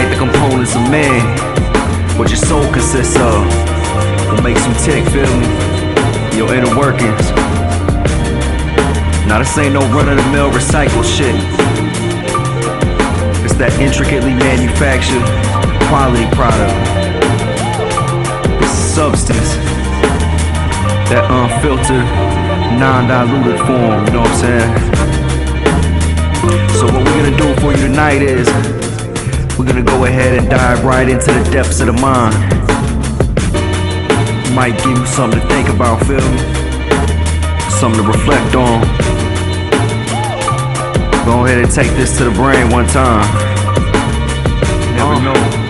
like the components of man, what your soul consists of, what makes you tick, feel me? Your inner workings. Now this ain't no run-of-the-mill recycled shit. It's that intricately manufactured quality product. It's substance, that unfiltered, non-diluted form, you know what I'm saying? So what we're gonna do for you tonight is we're gonna go ahead and dive right into the depths of the mind. Might give you something to think about, feel me? Something to reflect on. Go ahead and take this to the brain one time. Never know.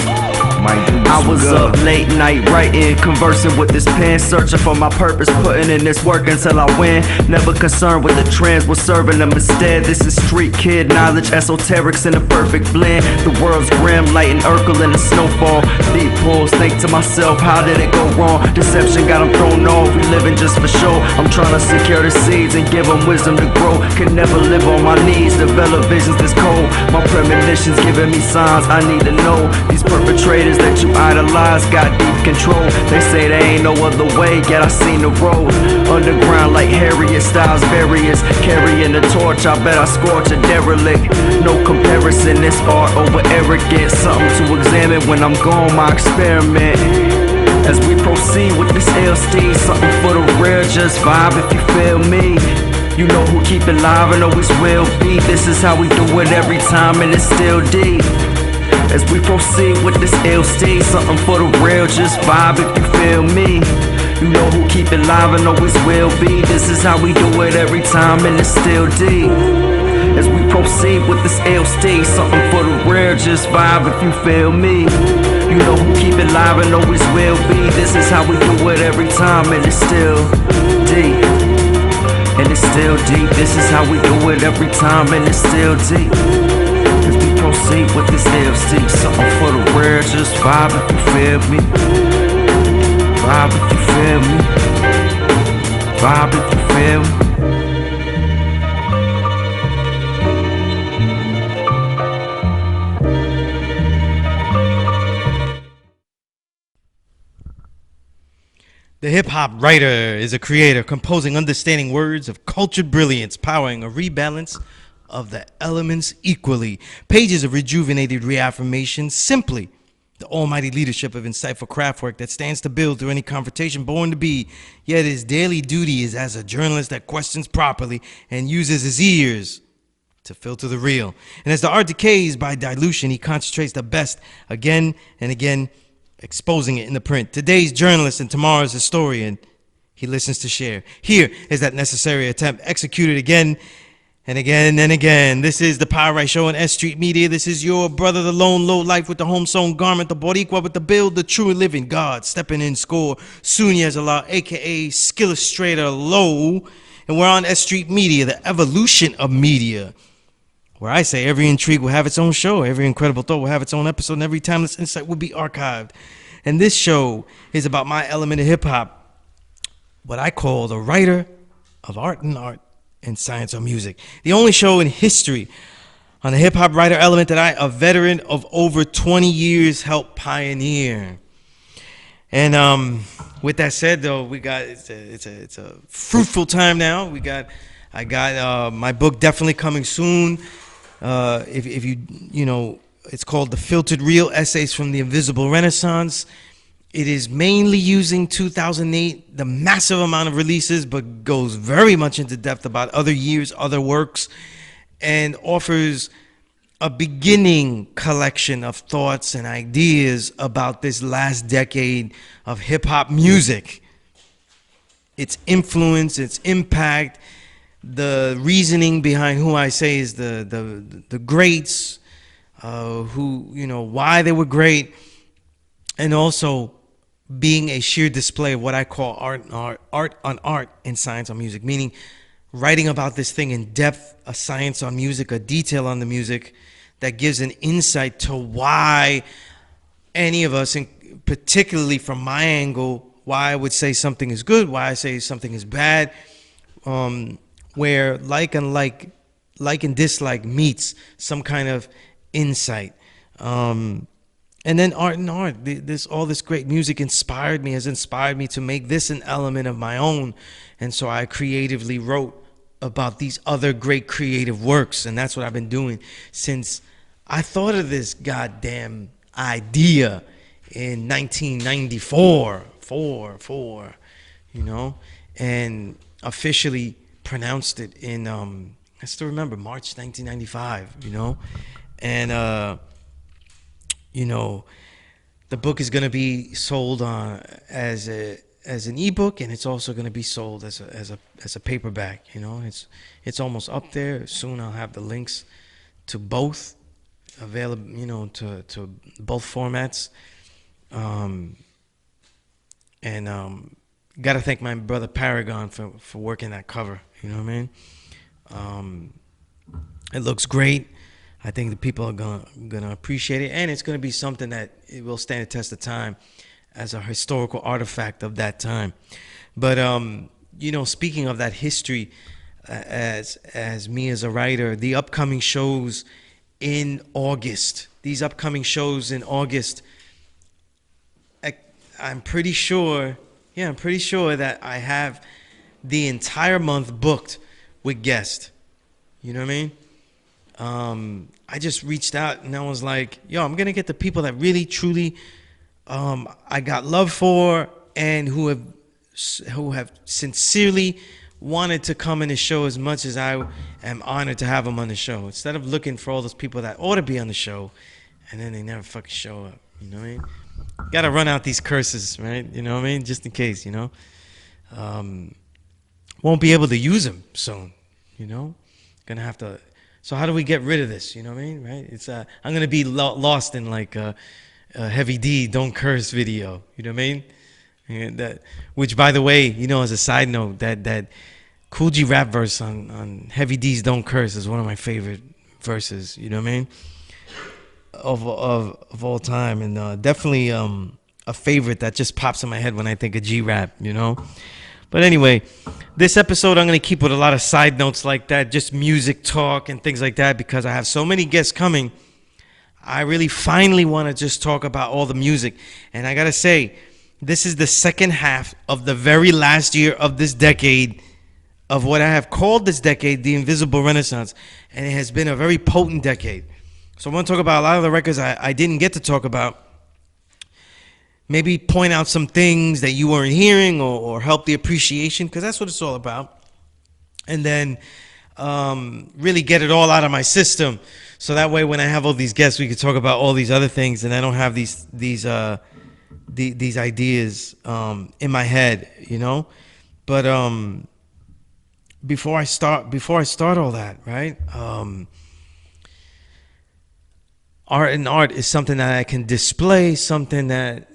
I was up late night writing, conversing with this pen, searching for my purpose, putting in this work until I win. Never concerned with the trends, we're serving them instead. This is street kid knowledge, esoterics in a perfect blend. The world's grim, light and Urkel in the snowfall. Deep pulls, think to myself, how did it go wrong? Deception got them thrown off, we living just for show. I'm trying to secure the seeds and give them wisdom to grow. Can never live on my knees, develop visions this cold. My premonitions giving me signs I need to know. These perpetrators that you idolize got deep control. They say there ain't no other way, yet I seen the road. Underground like Harriet Styles, various, carrying the torch. I bet I scorch a derelict. No comparison, this art over arrogance. Something to examine when I'm gone, my experiment. As we proceed with this S.STREET, something for the real, just vibe if you feel me. You know who keep it live and always will be. This is how we do it every time, and it's still deep. As we proceed with this S.STREET, something for the real, just vibe if you feel me. You know who keep it live and always will be. This is how we do it every time, and it's still deep. As we proceed with this S.STREET, something for the real, just vibe if you feel me. You know who keep it live and always will be. This is how we do it every time, and it's still deep. And it's still deep. This is how we do it every time, and it's still deep. As we proceed with this S.STREET, something for the rare, just vibe if you feel me. Vibe if you feel me. Vibe if you feel me. The hip-hop writer is a creator, composing understanding words of cultured brilliance, powering a rebalance of the elements equally. Pages of rejuvenated reaffirmation, simply the almighty leadership of insightful craftwork that stands to build through any confrontation born to be. Yet his daily duty is as a journalist that questions properly and uses his ears to filter the real. And as the art decays by dilution, he concentrates the best again and again, exposing it in the print. Today's journalist and tomorrow's historian, he listens to share. Here is that necessary attempt, executed again and again and again. This is the Power Right Show on S.STREET Media. This is your brother, the lone low life with the home sewn garment, the Boricua with the build, the true and living God, stepping in score, Sunyaz Allah, aka Skillustrator Low. And we're on S.STREET Media, the evolution of media, where I say every intrigue will have its own show, every incredible thought will have its own episode, and every timeless insight will be archived. And this show is about my element of hip-hop, what I call the writer of art and science or music. The only show in history on the hip-hop writer element that I, a veteran of over 20 years, helped pioneer. And with that said, though, we got it's a fruitful time now. I got my book definitely coming soon. If you know, it's called The Filtered Real Essays from the Invisible Renaissance. It is mainly using 2008, the massive amount of releases, but goes very much into depth about other years, other works, and offers a beginning collection of thoughts and ideas about this last decade of hip-hop music, its influence, its impact, the reasoning behind who I say is the greats, who, you know, why they were great, and also being a sheer display of what I call art on art and science on music, meaning writing about this thing in depth, a science on music, a detail on the music that gives an insight to why any of us, and particularly from my angle, why I would say something is good, why I say something is bad, where like and dislike meets some kind of insight. And then art and art, this all this great music has inspired me to make this an element of my own. And so I creatively wrote about these other great creative works, and that's what I've been doing since I thought of this goddamn idea in 1994, you know, and officially pronounced it in I still remember March 1995, you know, and you know, the book is going to be sold as an ebook, and it's also going to be sold as a paperback. You know, it's almost up there. Soon I'll have the links to both available. You know, to both formats. And got to thank my brother Paragon for working that cover. You know what I mean? It looks great. I think the people are gonna appreciate it, and it's gonna be something that it will stand the test of time as a historical artifact of that time. But you know, speaking of that history, as me as a writer, the upcoming shows in August. These upcoming shows in August, I'm pretty sure. Yeah, I'm pretty sure that I have the entire month booked with guests. You know what I mean? I just reached out and I was like, yo, I'm going to get the people that really, truly I got love for and who have sincerely wanted to come in the show as much as I am honored to have them on the show. Instead of looking for all those people that ought to be on the show and then they never fucking show up. You know what I mean? Got to run out these curses, right? You know what I mean? Just in case, you know. Won't be able to use them soon, you know. Gonna have to. So how do we get rid of this? You know what I mean, right? It's I'm gonna be lost in like a Heavy D Don't Curse video. You know what I mean? And that, which by the way, you know, as a side note, that Cool G rap verse on Heavy D's Don't Curse is one of my favorite verses. You know what I mean? Of all time, and definitely a favorite that just pops in my head when I think of G rap. You know. But anyway, this episode I'm going to keep with a lot of side notes like that, just music talk and things like that, because I have so many guests coming. I really finally want to just talk about all the music. And I got to say, this is the second half of the very last year of this decade, of what I have called this decade, the Invisible Renaissance. And it has been a very potent decade. So I want to talk about a lot of the records I didn't get to talk about. Maybe point out some things that you weren't hearing, or help the appreciation, because that's what it's all about. And then really get it all out of my system, so that way when I have all these guests, we can talk about all these other things, and I don't have these ideas in my head, you know. But before I start all that, right? Art is something that I can display, something that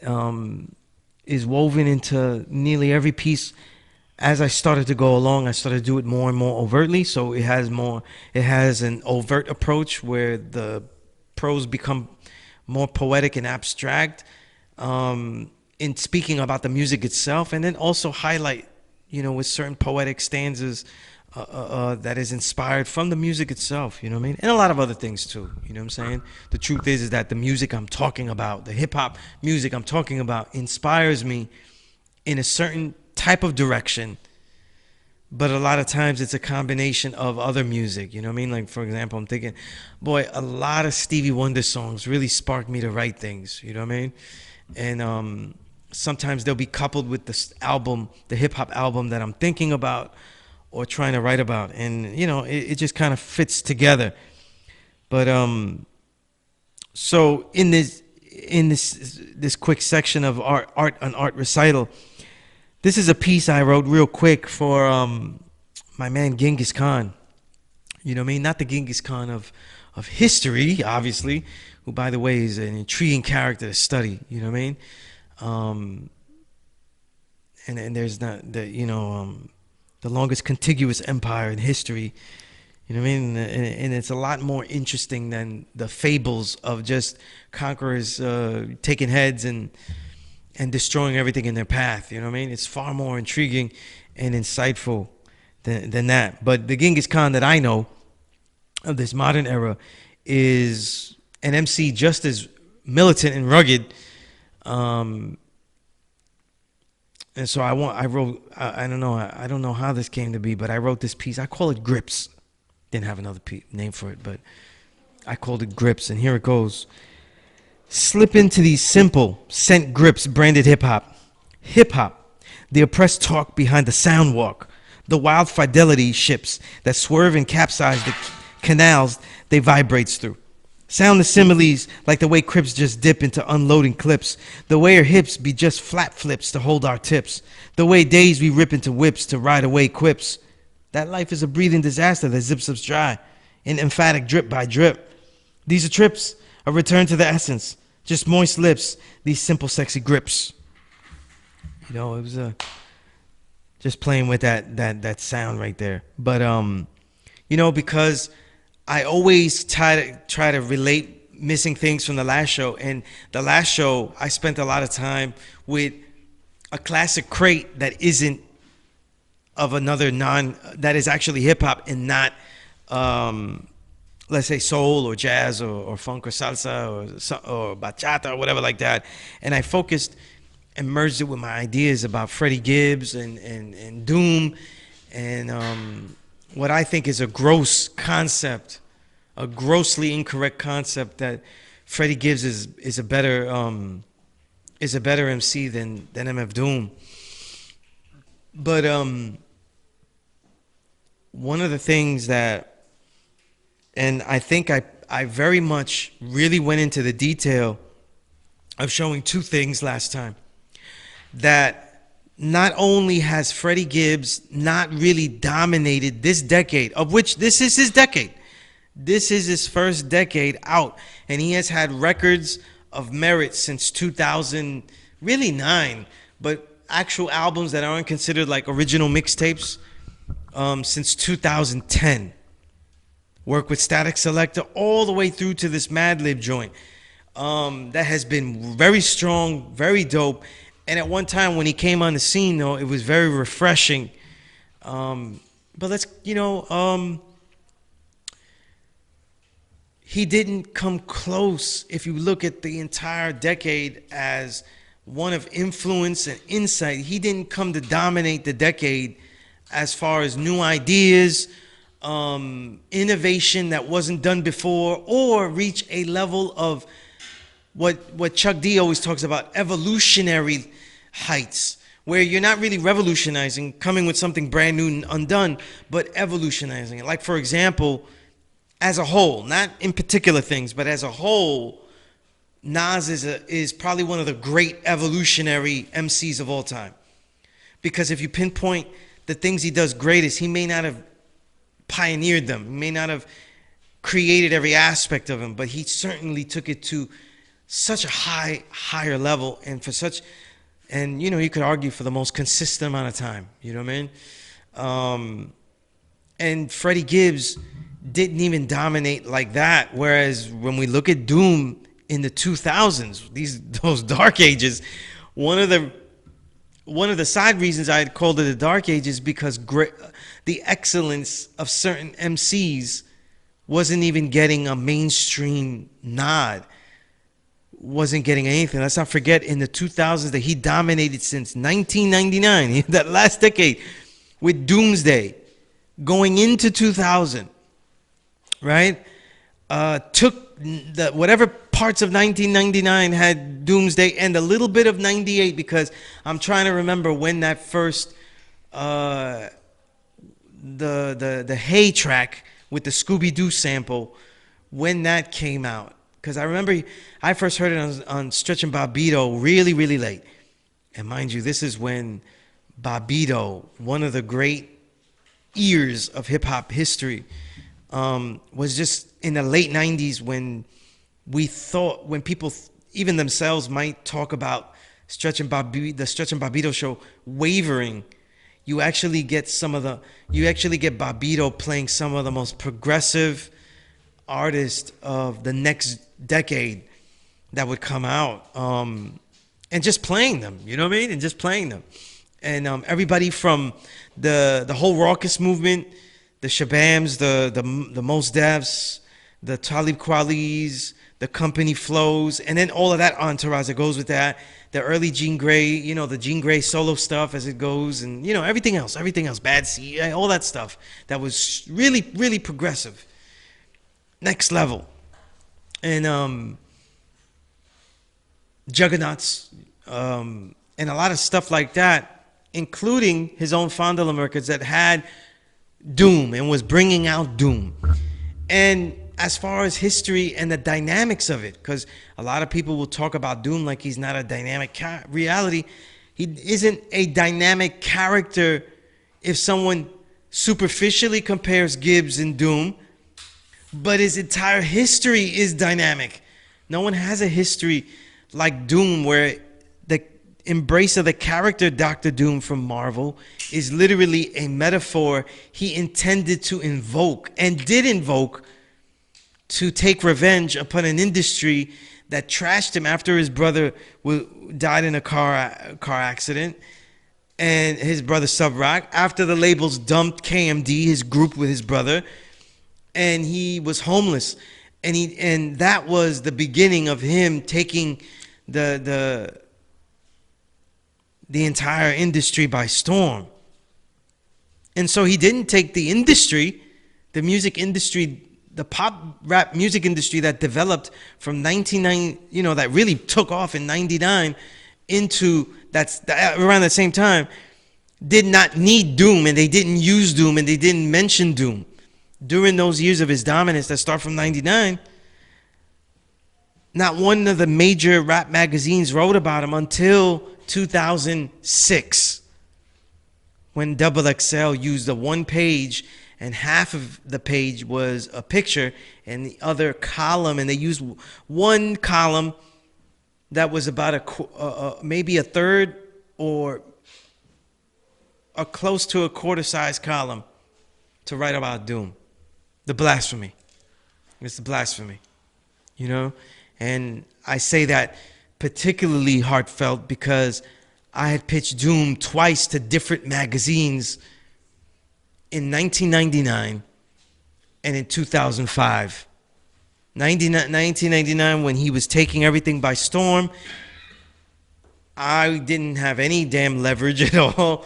is woven into nearly every piece. As I started to go along, I started to do it more and more overtly. So it has an overt approach where the prose become more poetic and abstract in speaking about the music itself, and then also highlight, you know, with certain poetic stanzas that is inspired from the music itself, you know what I mean? And a lot of other things too, you know what I'm saying? The truth is that the music I'm talking about, the hip-hop music I'm talking about, inspires me in a certain type of direction, but a lot of times it's a combination of other music, you know what I mean? Like, for example, I'm thinking, boy, a lot of Stevie Wonder songs really sparked me to write things, you know what I mean? And sometimes they'll be coupled with the album, the hip-hop album that I'm thinking about or trying to write about, and you know, it just kind of fits together. But so in this quick section of art recital, this is a piece I wrote real quick for my man Genghis Khan. You know what I mean? Not the Genghis Khan of history, obviously, who, by the way, is an intriguing character to study. You know what I mean? And there's not the, you know, the longest contiguous empire in history, you know what I mean? And it's a lot more interesting than the fables of just conquerors taking heads and destroying everything in their path, you know what I mean? It's far more intriguing and insightful than that. But the Genghis Khan that I know of this modern era is an MC just as militant and rugged. Um, and so I wrote, I don't know how this came to be, but I wrote this piece. I call it Grips. Didn't have another name for it, but I called it Grips, and here it goes. Slip into these simple scent grips branded hip hop. Hip hop, the oppressed talk behind the sound walk, the wild fidelity ships that swerve and capsize the canals they vibrates through. Sound the similes like the way Crips just dip into unloading clips, the way our hips be just flat flips to hold our tips, the way days we rip into whips to ride away quips. That life is a breathing disaster that zips us dry, an emphatic drip by drip. These are trips, a return to the essence, just moist lips, these simple sexy grips. You know, it was just playing with that sound right there. But you know, because I always try to relate missing things from the last show, and the last show I spent a lot of time with a classic crate that isn't of another that is actually hip hop and not let's say soul or jazz or funk or salsa or bachata or whatever like that. And I focused and merged it with my ideas about Freddie Gibbs and Doom and what I think is a gross concept, a grossly incorrect concept that Freddie Gibbs is a better MC than MF Doom. But one of the things that, and I think I very much really went into the detail of showing two things last time. That not only has Freddie Gibbs not really dominated this decade, of which this is his decade. This is his first decade out, and he has had records of merit since 2000, really 9, but actual albums that aren't considered like original mixtapes since 2010. Work with Static Selector all the way through to this Madlib joint that has been very strong, very dope. And at one time when he came on the scene, though, it was very refreshing. But let's, he didn't come close, if you look at the entire decade as one of influence and insight. He didn't come to dominate the decade as far as new ideas, innovation that wasn't done before, or reach a level of what Chuck D always talks about, evolutionary heights, where you're not really revolutionizing, coming with something brand new and undone, but evolutionizing it. Like, for example, as a whole, not in particular things, but as a whole, Nas is probably one of the great evolutionary MCs of all time. Because if you pinpoint the things he does greatest, he may not have pioneered them, he may not have created every aspect of them, but he certainly took it to such a higher level, and for such, and you could argue for the most consistent amount of time. You know what I mean? And Freddie Gibbs didn't even dominate like that. Whereas when we look at Doom in the 2000s, those dark ages, one of the side reasons I had called it the dark ages because the excellence of certain MCs wasn't even getting a mainstream nod. Wasn't getting anything. Let's not forget in the 2000s that he dominated since 1999, that last decade, with Doomsday, going into 2000, right? Took whatever parts of 1999 had Doomsday and a little bit of 98, because I'm trying to remember when that first the Hey track with the Scooby-Doo sample, when that came out. Because I remember I first heard it on Stretch and Bobbito really, really late. And mind you, this is when Bobbito, one of the great ears of hip-hop history, was just in the late 90s when people, even themselves, might talk about the Stretch and Bobbito show wavering. You actually get Bobbito playing some of the most progressive artists of the next decade that would come out, and just playing them, you know what I mean? And just playing them. And everybody from the whole raucous movement, the Shabams, the Mos Defs, the Talib Kweli's, the company flows, and then all of that entourage that goes with that. The early Jean Grey, you know, the Jean Grey solo stuff as it goes, and you know everything else, Bad Seed, all that stuff that was really, really progressive, next level, and Juggernauts, and a lot of stuff like that, including his own Fondle records that had Doom and was bringing out Doom. And as far as history and the dynamics of it, because a lot of people will talk about Doom like he's not a dynamic reality. He isn't a dynamic character if someone superficially compares Gibbs and Doom, but his entire history is dynamic. No one has a history like Doom, where the embrace of the character Dr. Doom from Marvel is literally a metaphor he intended to invoke and did invoke to take revenge upon an industry that trashed him after his brother died in a car accident, and his brother Sub Rock, after the labels dumped KMD, his group with his brother, and he was homeless, and that was the beginning of him taking the entire industry by storm. And so he didn't take the industry, the music industry, the pop rap music industry that developed from 1990, you know, that really took off in 99 into around the same time, did not need Doom, and they didn't use Doom, and they didn't mention Doom. During those years of his dominance that start from 99, not one of the major rap magazines wrote about him until 2006, when Double XL used a one page, and half of the page was a picture and the other column, and they used one column that was about maybe a third or a close to a quarter size column to write about Doom. The blasphemy. It's the blasphemy, you know? And I say that particularly heartfelt because I had pitched Doom twice to different magazines in 1999 and in 2005. 1999, when he was taking everything by storm, I didn't have any damn leverage at all.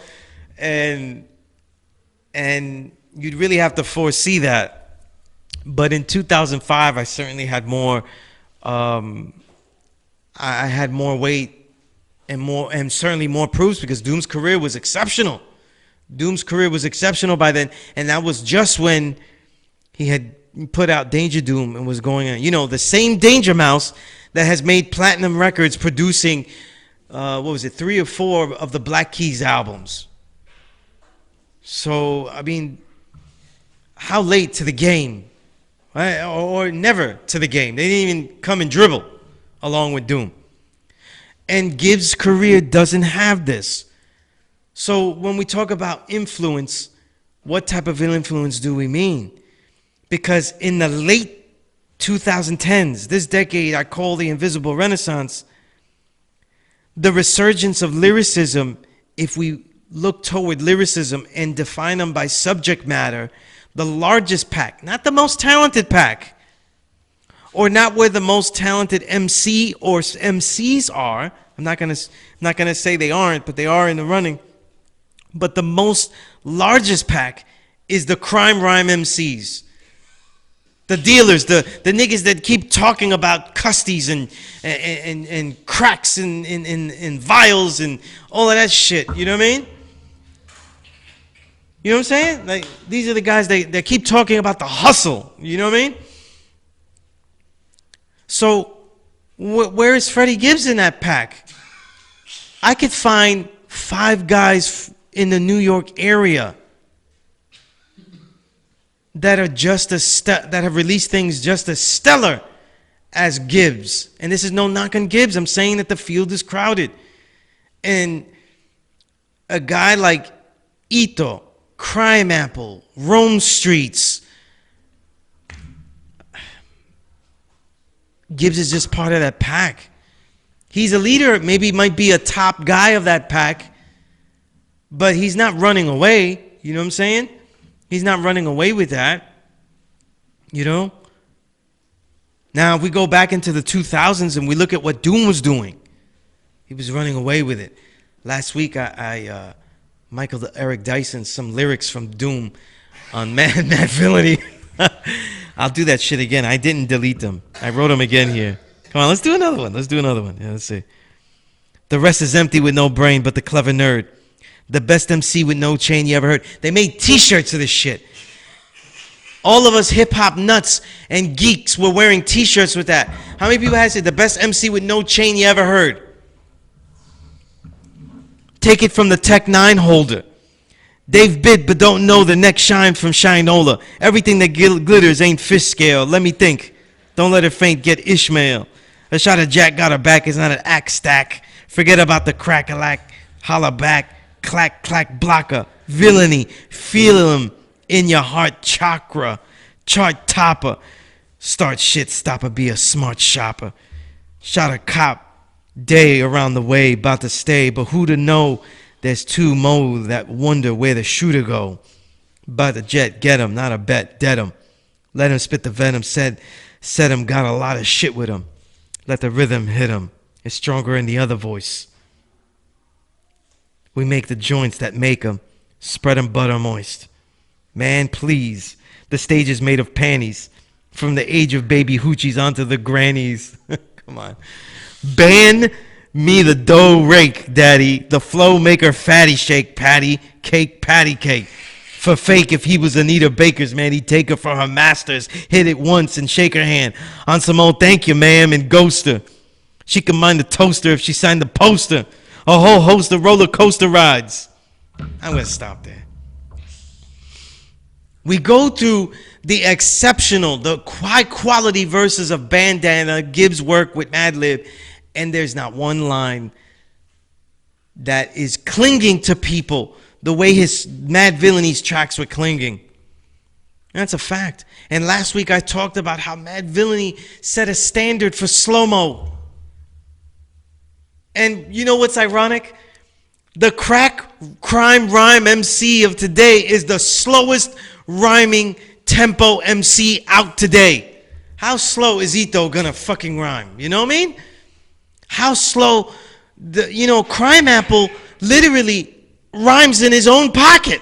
And you'd really have to foresee that. But in 2005, I certainly had more, I had more weight and certainly more proofs, because Doom's career was exceptional. Doom's career was exceptional by then, and that was just when he had put out Danger Doom and was going on. You know, the same Danger Mouse that has made platinum records producing, 3 or 4 of the Black Keys albums. So, I mean, how late to the game? Right? Or never to the game. They didn't even come and dribble along with Doom. And Gibbs' career doesn't have this. So when we talk about influence, what type of influence do we mean? Because in the late 2010s, this decade I call the Invisible Renaissance, the resurgence of lyricism, if we look toward lyricism and define them by subject matter, the largest pack, not the most talented pack, or not where the most talented MC or MCs are. I'm not gonna say they aren't, but they are in the running. But the most largest pack is the crime rhyme MCs. The dealers, the niggas that keep talking about custies and cracks and vials and all of that shit. You know what I mean? You know what I'm saying? Like, these are the guys that keep talking about the hustle. You know what I mean? So where is Freddie Gibbs in that pack? I could find 5 guys in the New York area that are just that have released things just as stellar as Gibbs. And this is no knock on Gibbs. I'm saying that the field is crowded. And a guy like Ito, Crime Apple, Rome Streets, Gibbs is just part of that pack. He's a leader, maybe might be a top guy of that pack, but he's not running away. You know what I'm saying? He's not running away with that. You know? Now, if we go back into the 2000s and we look at what Doom was doing, he was running away with it. Last week, I Michael Eric Dyson some lyrics from Doom on Mad Villainy. I'll do that shit again. I didn't delete them. I wrote them again here. Come on, let's do another one. Yeah, let's see. The rest is empty with no brain, but the clever nerd. The best MC with no chain you ever heard. They made T-shirts of this shit. All of us hip-hop nuts and geeks were wearing T-shirts with that. How many people had said the best MC with no chain you ever heard? Take it from the Tech 9 holder. They've bid but don't know the next shine from Shinola. Everything that glitters ain't fish scale. Let me think. Don't let her faint, get Ishmael. A shot of Jack got her back is not an axe stack. Forget about the crack-a-lack, holla back, clack, clack, blocker, villainy. Feel him in your heart chakra, chart topper. Start shit stopper, be a smart shopper. Shot a cop, day around the way, about to stay, but who to know? There's two mo that wonder where the shooter go. By the jet, get him, not a bet, dead him. Let him spit the venom, said him got a lot of shit with him. Let the rhythm hit him. It's stronger in the other voice. We make the joints that make them, spread them butter moist. Man, please, the stage is made of panties. From the age of baby hoochies onto the grannies. Come on. Ban me the dough rake, daddy. The flow maker fatty shake, patty cake. For fake, if he was Anita Baker's man, he'd take her for her masters, hit it once and shake her hand. On some old thank you, ma'am, and ghost her. She could mind the toaster if she signed the poster. A whole host of roller coaster rides. I'm going to stop there. We go through the exceptional, the high quality verses of Bandana, Gibbs' work with Madlib, and there's not one line that is clinging to people the way his Mad Villainies tracks were clinging. That's a fact. And last week I talked about how Mad Villainy set a standard for slow-mo. And you know what's ironic? The crack crime rhyme MC of today is the slowest rhyming tempo MC out today. How slow is Ito gonna fucking rhyme? You know what I mean? How slow, Crime Apple literally rhymes in his own pocket.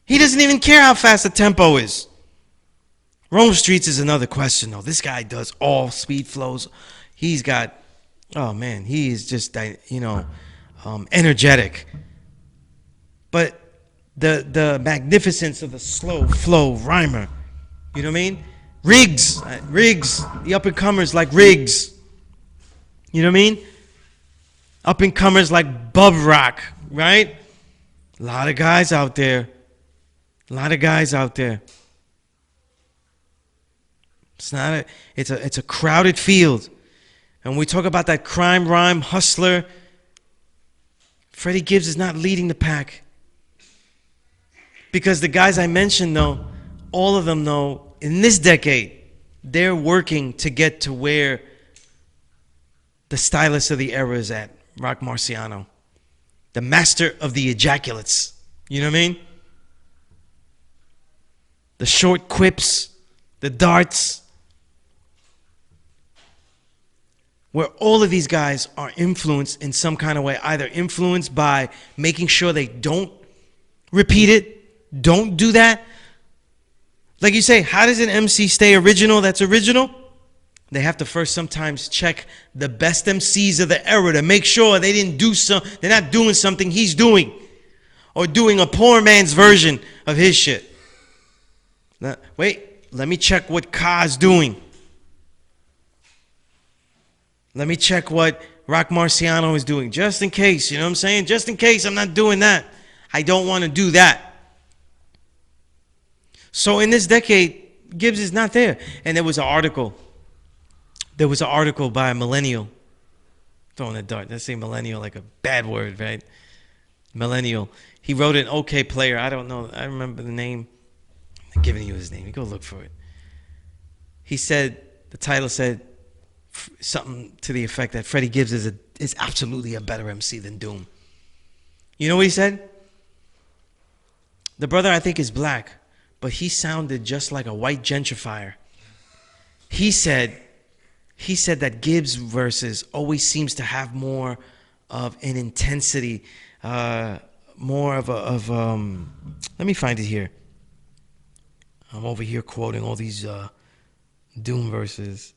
He doesn't even care how fast the tempo is. Rome Streets is another question though. This guy does all speed flows. He's got, oh man, he is just, energetic. But the magnificence of the slow flow rhymer, you know what I mean? Riggs, the up-and-comers like Riggs. You know what I mean? Up-and-comers like Bub Rock, right? A lot of guys out there. It's a crowded field. And when we talk about that crime rhyme hustler, Freddie Gibbs is not leading the pack. Because the guys I mentioned, though, all of them know, in this decade, they're working to get to where the stylist of the era is at, Rock Marciano. The master of the ejaculates. You know what I mean? The short quips, the darts. Where all of these guys are influenced in some kind of way. Either influenced by making sure they don't repeat it. Don't do that. Like you say, how does an MC stay original that's original? They have to first sometimes check the best MCs of the era to make sure they didn't do they're not doing something he's doing. Or doing a poor man's version of his shit. Now, wait, let me check what Ka's doing. Let me check what Rock Marciano is doing. Just in case, you know what I'm saying? Just in case I'm not doing that. I don't want to do that. So in this decade, Gibbs is not there. And there was an article. By a millennial. Throwing a dart. Let's say millennial like a bad word, right? Millennial. He wrote an OK player. I don't know. I remember the name. I'm giving you his name. You go look for it. He said, the title said something to the effect that Freddie Gibbs is absolutely a better MC than Doom. You know what he said? The brother, I think, is black, but he sounded just like a white gentrifier. he said that Gibbs verses always seems to have more of an intensity, more of let me find it here. I'm over here quoting all these Doom verses,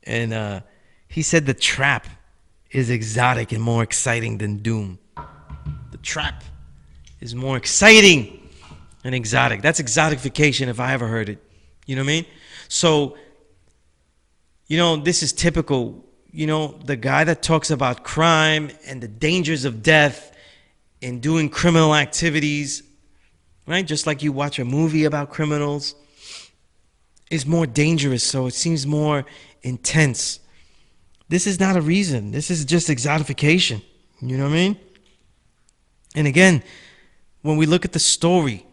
and he said the trap is exotic and more exciting than Doom. The trap is more exciting and exotic. That's exotification if I ever heard it. You know what I mean? So, this is typical. The guy that talks about crime and the dangers of death and doing criminal activities, right? Just like you watch a movie about criminals, is more dangerous, so it seems more intense. This is not a reason. This is just exotification. You know what I mean? And again, when we look at the story,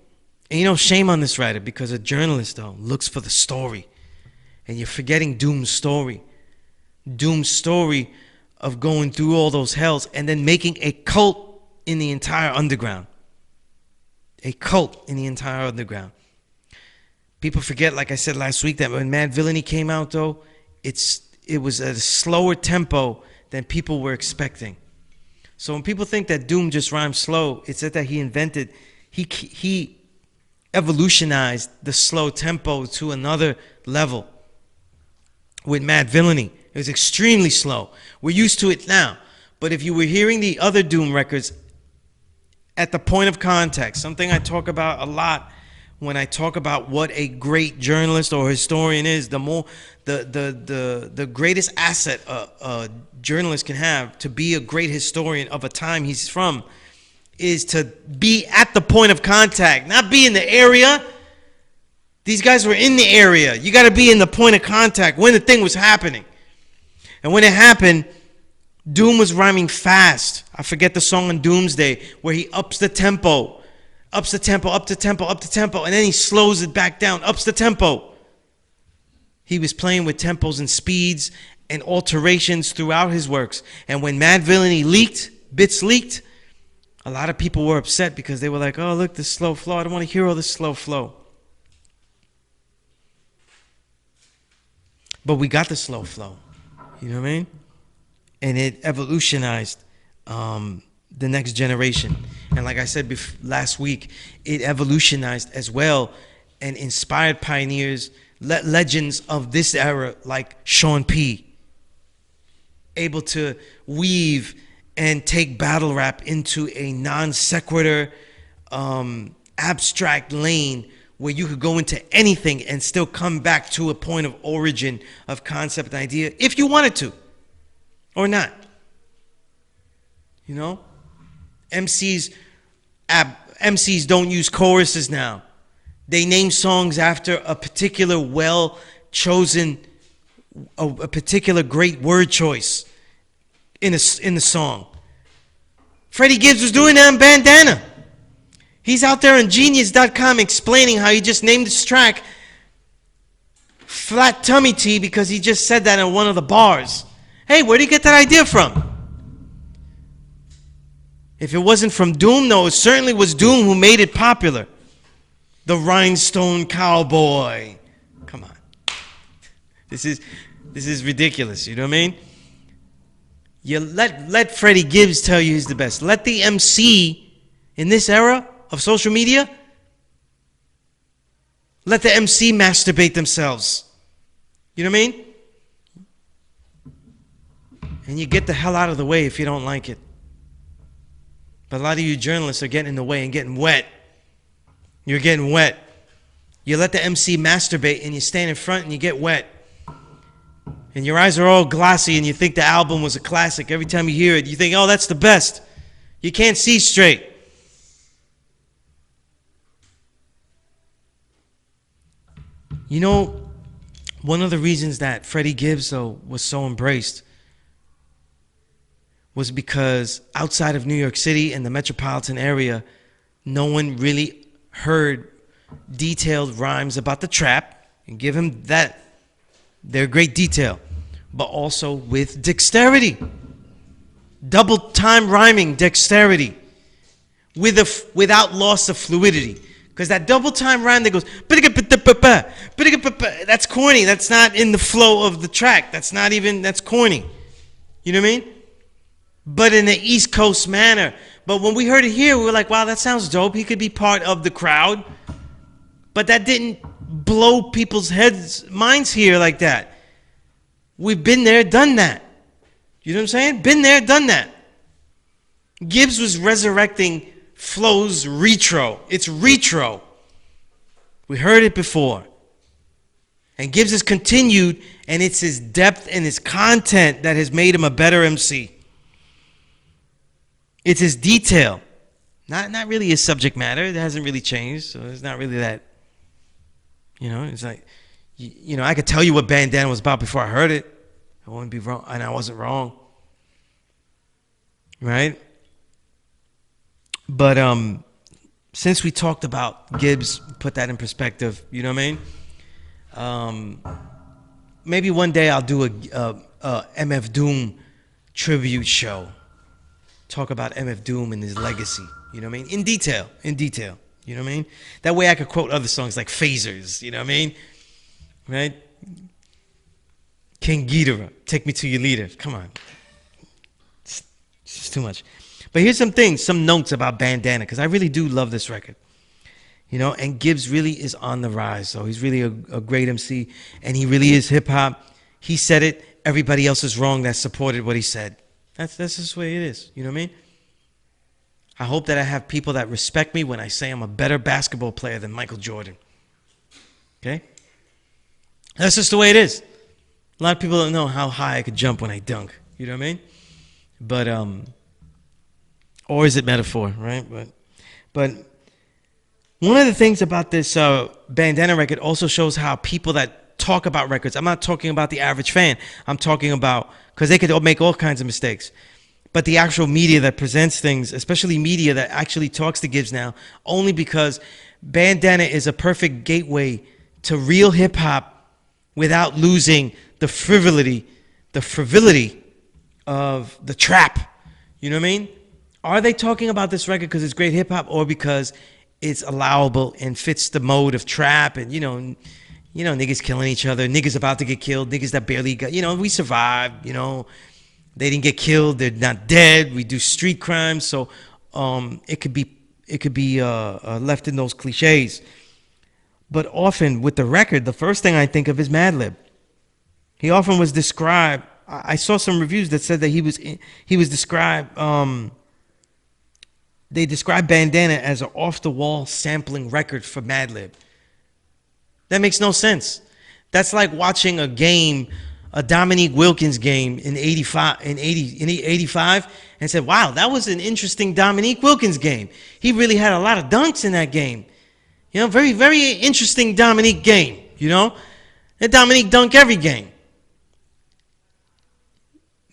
and shame on this writer, because a journalist, though, looks for the story. And you're forgetting Doom's story. Doom's story of going through all those hells and then making a cult in the entire underground. A cult in the entire underground. People forget, like I said last week, that when Mad Villainy came out, though, it was at a slower tempo than people were expecting. So when people think that Doom just rhymes slow, it's that he evolutionized the slow tempo to another level. With Mad Villainy, it was extremely slow. We're used to it now. But if you were hearing the other Doom records at the point of contact, something I talk about a lot when I talk about what a great journalist or historian is, the greatest asset a journalist can have to be a great historian of a time he's from is to be at the point of contact, not be in the area. These guys were in the area. You got to be in the point of contact when the thing was happening. And when it happened, Doom was rhyming fast. I forget the song on Doomsday where he ups the tempo, up the tempo, and then he slows it back down, ups the tempo. He was playing with tempos and speeds and alterations throughout his works. And when Mad Villainy bits leaked, a lot of people were upset because they were like, oh, look, this slow flow. I don't want to hear all this slow flow. But we got the slow flow. You know what I mean? And it evolutionized the next generation. And like I said last week, it evolutionized as well and inspired pioneers, legends of this era like Sean P. Able to weave and take battle rap into a non sequitur, abstract lane where you could go into anything and still come back to a point of origin of concept and idea if you wanted to or not. MCs don't use choruses now. They name songs after a particular well-chosen, a particular great word choice in the song. Freddie Gibbs was doing that in Bandana. He's out there on Genius.com explaining how he just named this track Flat Tummy Tea because he just said that in one of the bars. Hey, where did he get that idea from? If it wasn't from Doom, no, it certainly was Doom who made it popular. The Rhinestone Cowboy. Come on. This is ridiculous, you know what I mean? You let Freddie Gibbs tell you he's the best. Let the MC in this era of social media, let the MC masturbate themselves. You know what I mean? And you get the hell out of the way if you don't like it. But a lot of you journalists are getting in the way and getting wet. You're getting wet. You let the MC masturbate and you stand in front and you get wet. And your eyes are all glossy and you think the album was a classic. Every time you hear it, you think, oh, that's the best. You can't see straight. One of the reasons that Freddie Gibbs, though, was so embraced was because outside of New York City and the metropolitan area, no one really heard detailed rhymes about the trap, and give him that. They're great detail, but also with dexterity. Double time rhyming dexterity without loss of fluidity. Because that double time rhyme that goes, that's corny. That's not in the flow of the track. That's corny. You know what I mean? But in the East Coast manner. But when we heard it here, we were like, wow, that sounds dope. He could be part of the crowd. But that didn't blow people's minds here like that. We've been there, done that. You know what I'm saying? Been there, done that. Gibbs was resurrecting Flow's retro. It's retro. We heard it before. And Gibbs has continued, and it's his depth and his content that has made him a better MC. It's his detail. Not really his subject matter. It hasn't really changed, so it's not really that. It's like, I could tell you what Bandana was about before I heard it. I wouldn't be wrong, and I wasn't wrong. Right? But since we talked about Gibbs, put that in perspective, you know what I mean? Maybe one day I'll do a MF Doom tribute show. Talk about MF Doom and his legacy, you know what I mean? In detail, you know what I mean? That way I could quote other songs like Phasers, you know what I mean? Right? King Ghidorah, Take Me to Your Leader. Come on. It's just too much. But here's some notes about Bandana, because I really do love this record. And Gibbs really is on the rise. So he's really a great MC, and he really is hip-hop. He said it. Everybody else is wrong that supported what he said. That's just the way it is. You know what I mean? I hope that I have people that respect me when I say I'm a better basketball player than Michael Jordan. Okay? That's just the way it is. A lot of people don't know how high I could jump when I dunk. You know what I mean? But, or is it metaphor, right? But one of the things about this Bandana record also shows how people that talk about records, I'm not talking about the average fan. I'm talking about, because they could make all kinds of mistakes. But the actual media that presents things, especially media that actually talks to Gibbs now, only because Bandana is a perfect gateway to real hip-hop without losing the frivolity of the trap. You know what I mean? Are they talking about this record because it's great hip-hop, or because it's allowable and fits the mode of trap and, niggas killing each other, niggas about to get killed, niggas that barely got, we survived, they didn't get killed, they're not dead, we do street crimes, so it could be left in those cliches. But often with the record, the first thing I think of is Madlib. He often was described, I saw some reviews that said that he was described, they described Bandana as an off-the-wall sampling record for Madlib. That makes no sense. That's like watching a game, a Dominique Wilkins game in 85, and said, wow, that was an interesting Dominique Wilkins game. He really had a lot of dunks in that game. Very, very interesting Dominique game, And Dominique dunk every game.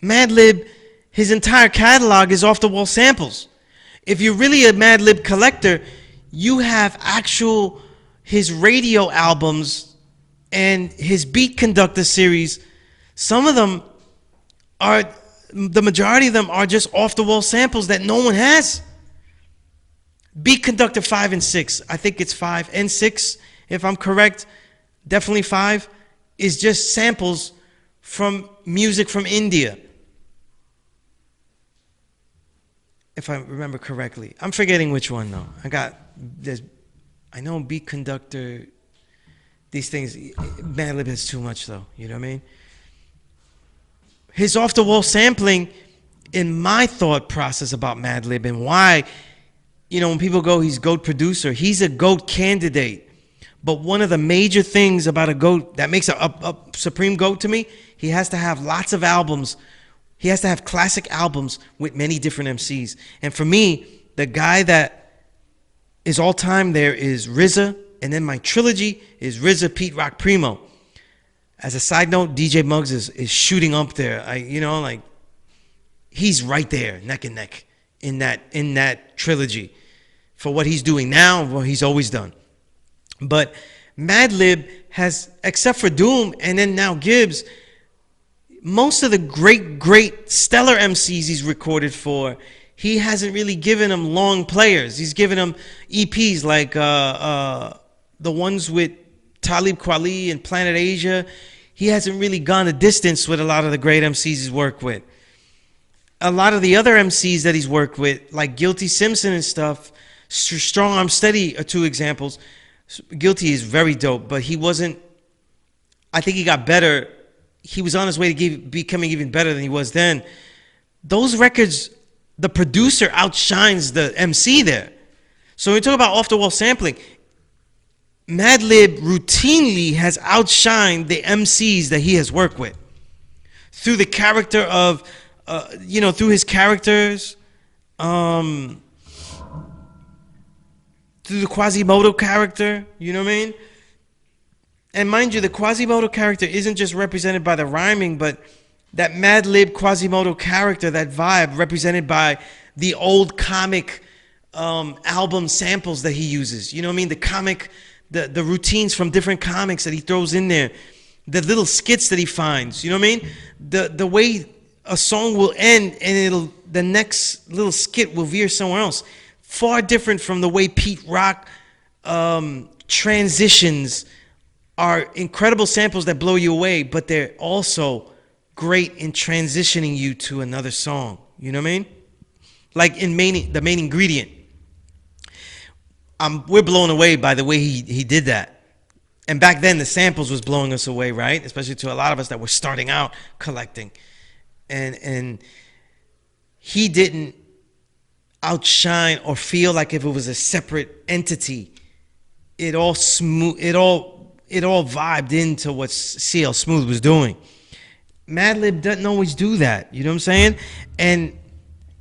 Madlib, his entire catalog is off-the-wall samples. If you're really a Madlib collector, you have his radio albums and his Beat Conductor series. Some of them the majority of them are just off-the-wall samples that no one has. Beat Conductor 5 and 6, I think it's 5 and 6, if I'm correct, definitely 5, is just samples from music from India. If I remember correctly. I'm forgetting which one though. I know Beat Conductor, these things, Madlib is too much though, you know what I mean? His off-the-wall sampling, in my thought process about Madlib and why, when people go, he's GOAT producer, he's a GOAT candidate. But one of the major things about a GOAT that makes a supreme GOAT to me, he has to have lots of albums. He has to have classic albums with many different MCs. And for me, the guy that is all time there is RZA, and then my trilogy is RZA, Pete Rock, Primo. As a side note, DJ Muggs is shooting up there. He's right there, neck and neck, in that trilogy for what he's doing now and what he's always done. But Madlib has, except for Doom and then now Gibbs, most of the great stellar MCs he's recorded for, he hasn't really given them long players. He's given them EPs like the ones with Talib Kweli and Planet Asia. He hasn't really gone the distance with a lot of the great MCs he's worked with. A lot of the other MCs that he's worked with, like Guilty Simpson and stuff, Strong Arm Steady are two examples. Guilty is very dope, but he wasn't. I think he got better. He was on his way to becoming even better than he was then. Those records, the producer outshines the MC there. So when we talk about off-the-wall sampling, Madlib routinely has outshined the MCs that he has worked with through the character of, through his characters, through the Quasimodo character, you know what I mean? And mind you, the Quasimodo character isn't just represented by the rhyming, but that Madlib Quasimodo character, that vibe, represented by the old comic album samples that he uses. You know what I mean? The comic, the routines from different comics that he throws in there, the little skits that he finds. You know what I mean? The way a song will end and the next little skit will veer somewhere else. Far different from the way Pete Rock transitions are incredible samples that blow you away, but they're also great in transitioning you to another song. You know what I mean? Like in the main ingredient. We're blown away by the way he did that. And back then the samples was blowing us away, right? Especially to a lot of us that were starting out collecting. And he didn't outshine or feel like if it was a separate entity. It all vibed into what CL Smooth was doing. Madlib doesn't always do that. You know what I'm saying? And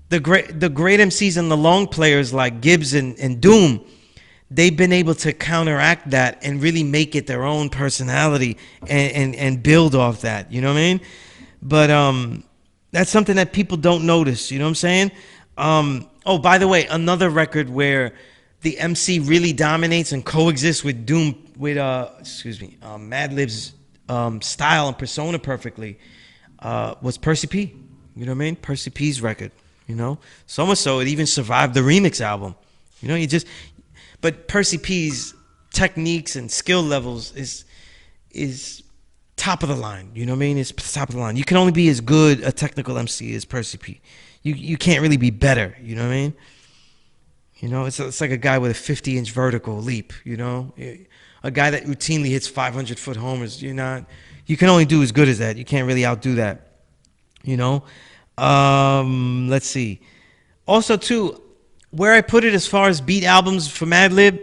the great MCs and the long players like Gibbs and Doom, they've been able to counteract that and really make it their own personality and build off that. You know what I mean? But that's something that people don't notice. You know what I'm saying? Oh, by the way, another record where the MC really dominates and coexists with Madlib's style and persona perfectly was Percy P. You know what I mean? Percy P's record. You know, so much so it even survived the remix album. You know, but Percy P's techniques and skill levels is top of the line. You know what I mean? It's top of the line. You can only be as good a technical MC as Percy P. You can't really be better. You know what I mean? You know, it's like a guy with a 50-inch vertical leap. You know, a guy that routinely hits 500-foot homers. You can only do as good as that. You can't really outdo that. You know. Let's see. Also, too, where I put it as far as beat albums for Madlib,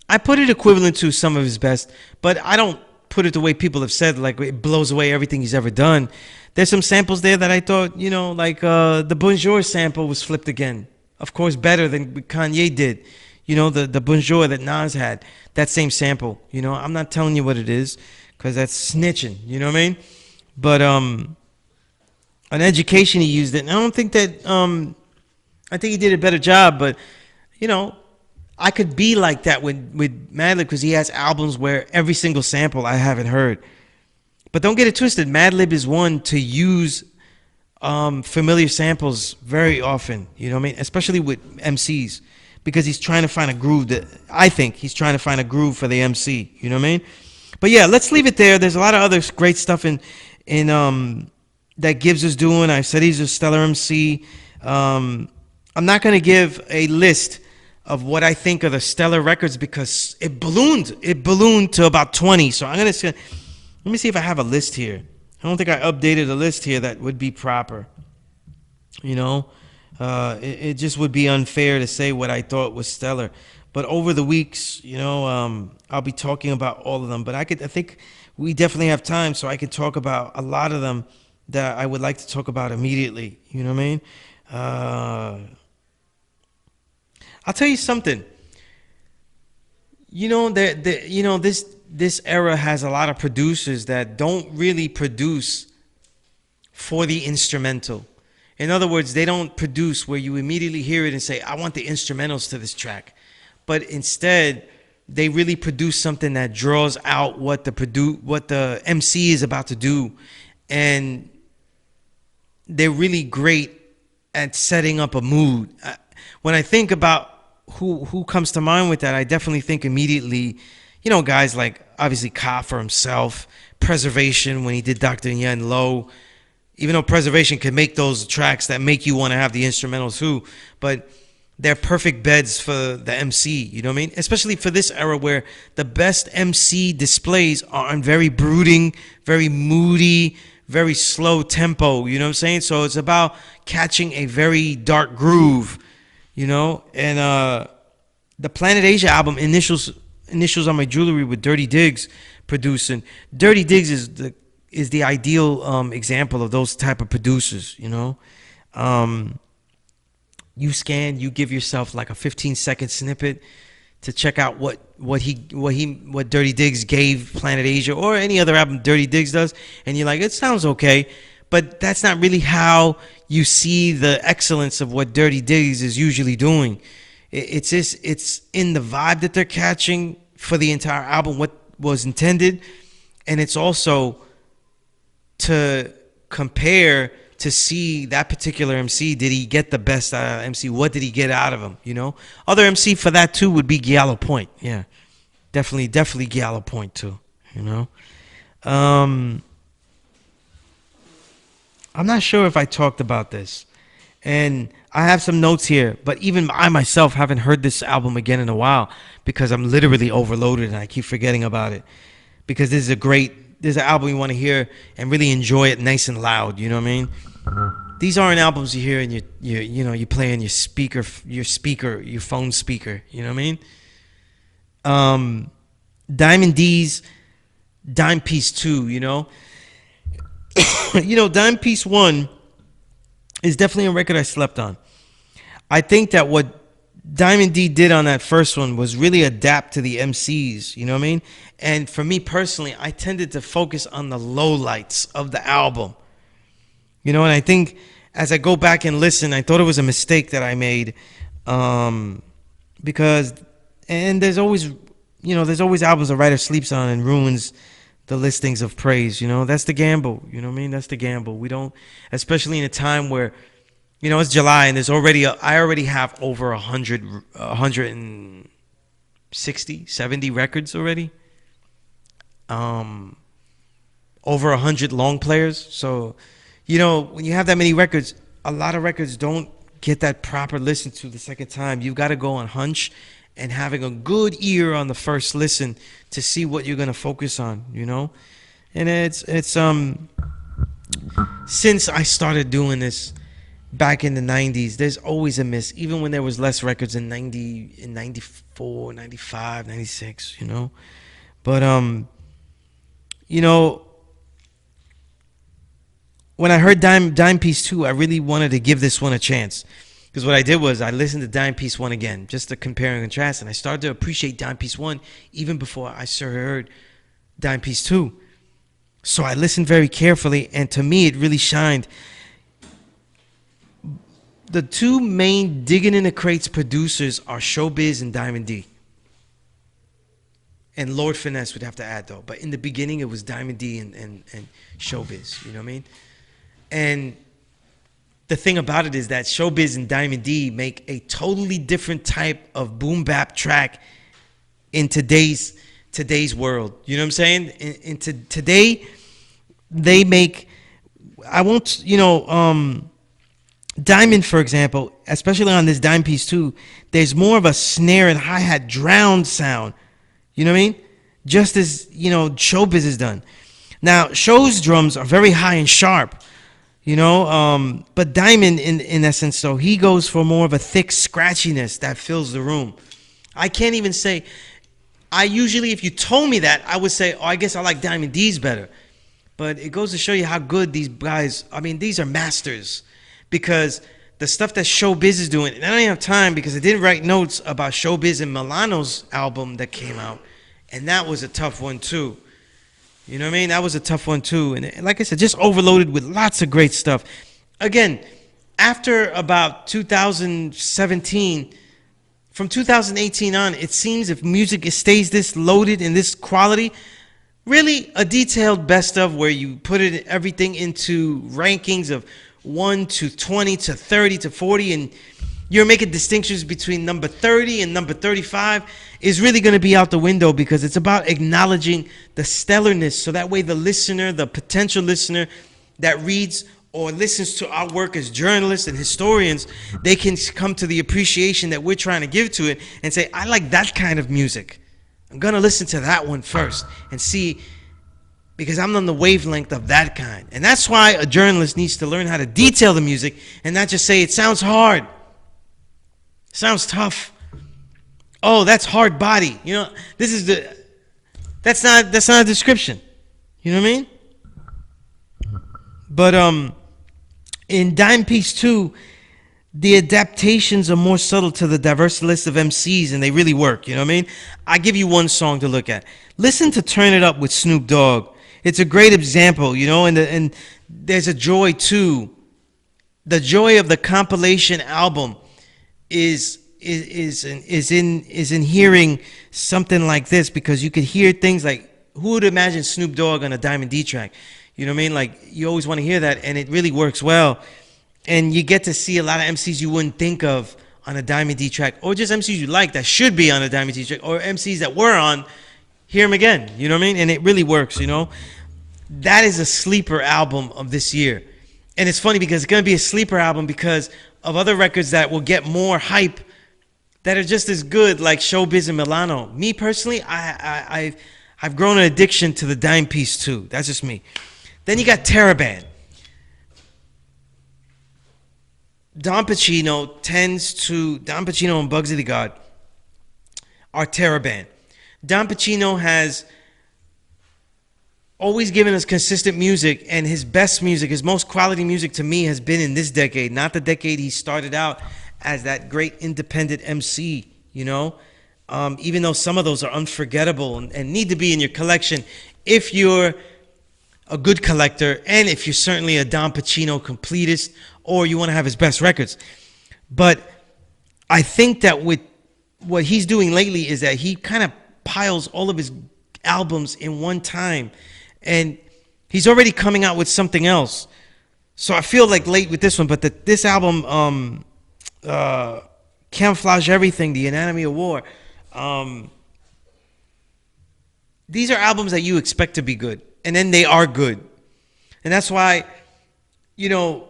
I put it equivalent to some of his best, but I don't put it the way people have said, like it blows away everything he's ever done. There's some samples there that I thought, you know, like the Bonjour sample was flipped again. Of course, better than Kanye did. You know, the Bonjour that Nas had, that same sample. You know, I'm not telling you what it is because that's snitching. You know what I mean? But an Education, he used it. And I don't think that, I think he did a better job, but, you know, I could be like that with Madlib because he has albums where every single sample I haven't heard. But don't get it twisted. Madlib is one to use familiar samples very often, you know what I mean? Especially with MCs, because he's trying to find a groove I think he's trying to find a groove for the MC, you know what I mean? But yeah, let's leave it there. There's a lot of other great stuff in that Gibbs is doing. I said he's a stellar MC. I'm not going to give a list of what I think are the stellar records because it ballooned. It ballooned to about 20. So I'm going to say, let me see if I have a list here. I don't think I updated a list here that would be proper. You know, it just would be unfair to say what I thought was stellar. But over the weeks, you know, I'll be talking about all of them. But I think we definitely have time, so I could talk about a lot of them that I would like to talk about immediately. You know what I mean? I'll tell you something. You know, this era has a lot of producers that don't really produce for the instrumental. In other words, they don't produce where you immediately hear it and say, I want the instrumentals to this track. But instead, they really produce something that draws out what the MC is about to do. And they're really great at setting up a mood. When I think about who comes to mind with that, I definitely think immediately, guys like obviously Ka for himself, Preservation when he did Dr. Yen Lo. Even though Preservation can make those tracks that make you want to have the instrumentals too, but they're perfect beds for the MC, you know what I mean? Especially for this era where the best MC displays are on very brooding, very moody, very slow tempo, you know what I'm saying? So it's about catching a very dark groove, And the Planet Asia album, Initials on My Jewelry with Dirty Diggs producing. Dirty Diggs is the ideal example of those type of producers, you give yourself like a 15-second snippet to check out what Dirty Diggs gave Planet Asia or any other album Dirty Diggs does, and you're like, it sounds okay, but that's not really how you see the excellence of what Dirty Diggs is usually doing. It's in the vibe that they're catching for the entire album, what was intended, and it's also to compare to see that particular MC. Did he get the best out of MC? What did he get out of him? Other MC for that too would be Giallo Point. Yeah, definitely Giallo Point too. I'm not sure if I talked about this, and I have some notes here, but even I myself haven't heard this album again in a while because I'm literally overloaded and I keep forgetting about it. Because this is an album you want to hear and really enjoy it nice and loud. You know what I mean? These aren't albums you hear and you play in your phone speaker. You know what I mean? Diamond D's Dime Piece 2. Dime Piece 1 is definitely a record I slept on. I think that what Diamond D did on that first one was really adapt to the MCs, you know what I mean? And for me personally, I tended to focus on the lowlights of the album. And I think as I go back and listen, I thought it was a mistake that I made because there's always albums a writer sleeps on and ruins the listings of praise, That's the gamble, you know what I mean? That's the gamble. We don't, especially in a time where it's July and I already have over 160, 70 records already. Over 100 long players. So, when you have that many records, a lot of records don't get that proper listen to the second time. You've got to go on hunch and having a good ear on the first listen to see what you're going to focus on, And it's since I started doing this back in the 90s, there's always a miss, even when there was less records in 94, 95, 96, But, when I heard Dime Piece 2, I really wanted to give this one a chance. Because what I did was I listened to Dime Piece 1 again, just to compare and contrast, and I started to appreciate Dime Piece 1 even before I heard Dime Piece 2. So I listened very carefully, and to me, it really shined. The two main Digging in the Crates producers are Showbiz and Diamond D. And Lord Finesse would have to add, though. But in the beginning, it was Diamond D and Showbiz, you know what I mean? And the thing about it is that Showbiz and Diamond D make a totally different type of boom bap track in today's world. You know what I'm saying? Today, they make, Diamond, for example, especially on this Dime Piece 2, there's more of a snare and hi-hat drowned sound. You know what I mean? Just as, Showbiz is done. Now, Show's drums are very high and sharp, but Diamond, in essence, so he goes for more of a thick scratchiness that fills the room. I can't even say, if you told me that, I would say, I guess I like Diamond D's better. But it goes to show you how good these guys, these are masters. Because the stuff that Showbiz is doing, and I don't even have time because I didn't write notes about Showbiz and Milano's album that came out. And that was a tough one too. You know what I mean? That was a tough one too. And like I said, just overloaded with lots of great stuff. Again, after about 2017, from 2018 on, it seems if music stays this loaded in this quality, really a detailed best of where you put everything into rankings of 1 to 20 to 30 to 40, and you're making distinctions between number 30 and number 35, is really going to be out the window, because it's about acknowledging the stellarness, so that way the listener, the potential listener that reads or listens to our work as journalists and historians, they can come to the appreciation that we're trying to give to it and say, I like that kind of music. I'm going to listen to that one first and see, because I'm on the wavelength of that kind. And that's why a journalist needs to learn how to detail the music and not just say, it sounds hard. It sounds tough. Oh, that's hard body. You know, that's not a description. You know what I mean? But in Dime Piece 2, the adaptations are more subtle to the diverse list of MCs, and they really work. You know what I mean? I give you one song to look at. Listen to Turn It Up with Snoop Dogg. It's a great example, you know, and there's a joy too. The joy of the compilation album is in hearing something like this, because you could hear things like, who would imagine Snoop Dogg on a Diamond D track? You know what I mean? Like, you always want to hear that, and it really works well. And you get to see a lot of MCs you wouldn't think of on a Diamond D track, or just MCs you like that should be on a Diamond D track, or MCs that were on, hear them again. You know what I mean? And it really works, you know? That is a sleeper album of this year. And it's funny because it's going to be a sleeper album because of other records that will get more hype that are just as good, like Showbiz and Milano. Me personally, I've grown an addiction to the Dime Piece 2. That's just me. Then you got Teraband. Don Pacino and Bugsy the God are Teraband. Don Pacino has always given us consistent music, and his best music, his most quality music to me, has been in this decade, not the decade he started out as that great independent MC, you know? Even though some of those are unforgettable and need to be in your collection if you're a good collector, and if you're certainly a Don Pacino completist, or you want to have his best records. But I think that with what he's doing lately is that he kind of piles all of his albums in one time, and he's already coming out with something else. So I feel like late with this one, but this album, Camouflage Everything, The Anatomy of War, these are albums that you expect to be good, and then they are good. And that's why, you know,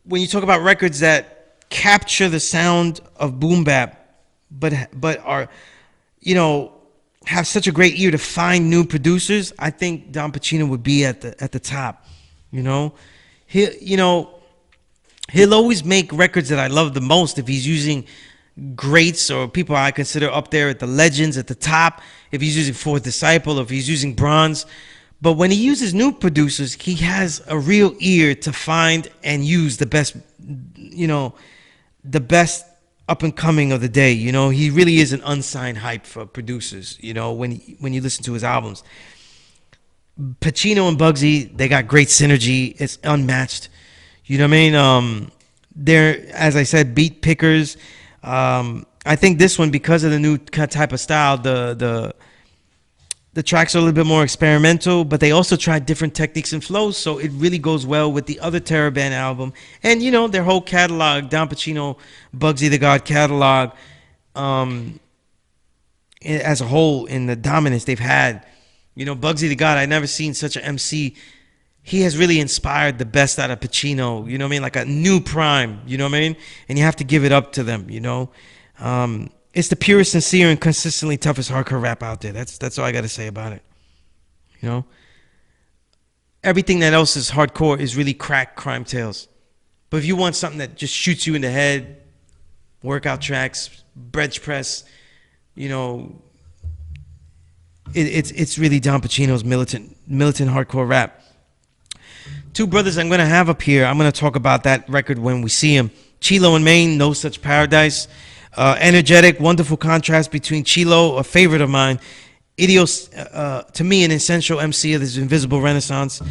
when you talk about records that capture the sound of boom bap, but are, you know, have such a great ear to find new producers, I think Don Pacino would be at the top. You know, he'll always make records that I love the most if he's using greats or people I consider up there at the legends at the top. If he's using Fourth Disciple, if he's using Bronze. But when he uses new producers, he has a real ear to find and use the best, you know, the best up and coming of the day. You know, he really is an unsigned hype for producers, you know, when you listen to his albums. Pacino and Bugsy, they got great synergy. It's unmatched. You know what I mean? They're, as I said, beat pickers. I think this one, because of the new type of style, the tracks are a little bit more experimental, but they also tried different techniques and flows, so it really goes well with the other Teraband album. And, you know, their whole catalog, Don Pacino, Bugsy the God catalog, as a whole, in the dominance they've had. You know, Bugsy the God, I've never seen such an MC. He has really inspired the best out of Pacino, you know what I mean? Like a new prime, you know what I mean? And you have to give it up to them, you know? It's the purest, sincere, and consistently toughest hardcore rap out there. That's all I got to say about it. You know, everything that else is hardcore is really crack crime tales. But if you want something that just shoots you in the head, workout tracks, bench press, you know, it's really Don Pacino's militant hardcore rap. Two brothers I'm going to have up here. I'm going to talk about that record when we see him. Chilo and Maine, No Such Paradise. Energetic, wonderful contrast between Chilo, a favorite of mine, to me, an essential MC of this invisible renaissance.